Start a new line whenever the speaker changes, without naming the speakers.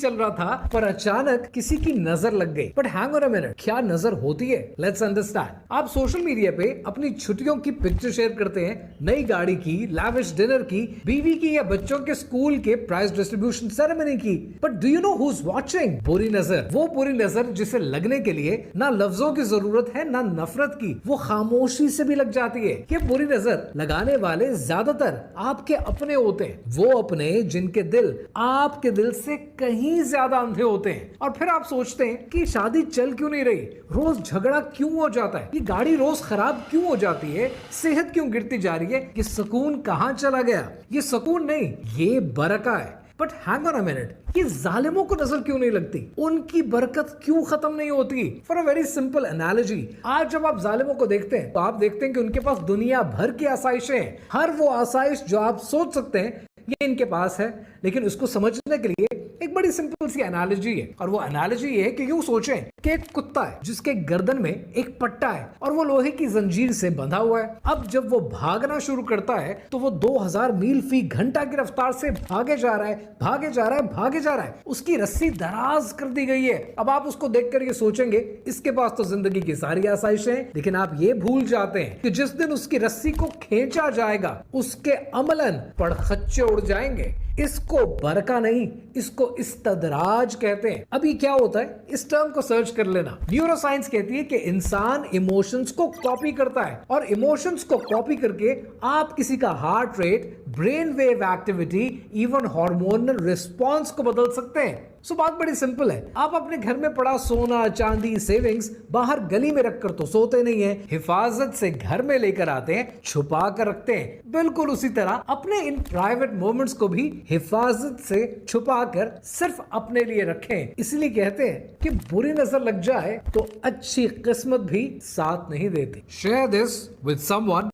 चल रहा था पर अचानक किसी की नजर लग गई। But hang on a minute, क्या नजर होती है? Let's understand. आप सोशल मीडिया पे अपनी छुट्टियों की पिक्चर शेयर करते हैं, नई गाड़ी की, लैविश डिनर की, बीवी की या बच्चों के स्कूल के प्राइज डिस्ट्रीब्यूशन सेरेमनी की। But do you know who is watching? बुरी नजर। वो बुरी नजर जिसे लगने के लिए ना लफ्जों की जरूरत है ना नफरत की, वो खामोशी से भी लग जाती है। ये बुरी नजर लगाने वाले ज्यादातर आपके अपने होते हैं, वो अपने जिनके दिल आपके दिल से कहीं ज्यादा अंधे होते हैं। और फिर आप सोचते हैं कि शादी चल क्यों नहीं रही, रोज झगड़ा क्यों हो जाता है, ये गाड़ी रोज खराब क्यों हो जाती है, सेहत क्यों गिरती जा रही है, ये सुकून कहां चला गया? ये सुकून नहीं, ये बरका है। But hang on a minute, ये जालिमों को नजर क्यों नहीं लगती? उनकी बरकत क्यों खत्म नहीं होती? For a very simple analogy, आज जब आप जालिमों को देखते हैं तो आप देखते हैं कि उनके पास दुनिया भर की आसाइशें हैं। हर वो आसाइश जो आप सोच सकते हैं ये इनके पास है। लेकिन उसको समझने के लिए एक बड़ी सिंपल सी एनालॉजी है, और वो एनालॉजी ये है कि यूं सोचें कि एक कुत्ता है जिसके गर्दन में एक पट्टा है और वो लोहे की जंजीर से बंधा हुआ है। अब जब वो भागना शुरू करता है तो वो 2000 मील फी घंटा की रफ्तार से भागे जा रहा है, भागे जा रहा है, भागे जा रहा है। उसकी रस्सी दराज कर दी गई है। अब आप उसको देखकर ये सोचेंगे इसके पास तो जिंदगी की सारी आसाइशें हैं, लेकिन आप ये भूल जाते हैं कि जिस दिन उसकी रस्सी को खींचा जाएगा उसके अमलन पड़खच्चे उड़ जाएंगे। इसको बरका नहीं, इसको इस्तदराज कहते हैं। अभी क्या होता है, इस टर्म को सर्च कर लेना। न्यूरोसाइंस कहती है कि इंसान इमोशंस को कॉपी करता है, और इमोशंस को कॉपी करके आप किसी का heart rate, brain wave activity, even hormonal response को बदल सकते हैं। सो बात बड़ी सिंपल है, आप अपने घर में पड़ा सोना, चांदी, सेविंग्स बाहर गली में रखकर तो सोते नहीं है, हिफाजत से घर में लेकर आते हैं, छुपा कर रखते हैं। बिल्कुल उसी तरह अपने इन प्राइवेट मोमेंट्स को भी हिफाजत से छुपा कर सिर्फ अपने लिए रखें। इसलिए कहते हैं कि बुरी नजर लग जाए तो अच्छी किस्मत भी साथ नहीं देती। Share this with someone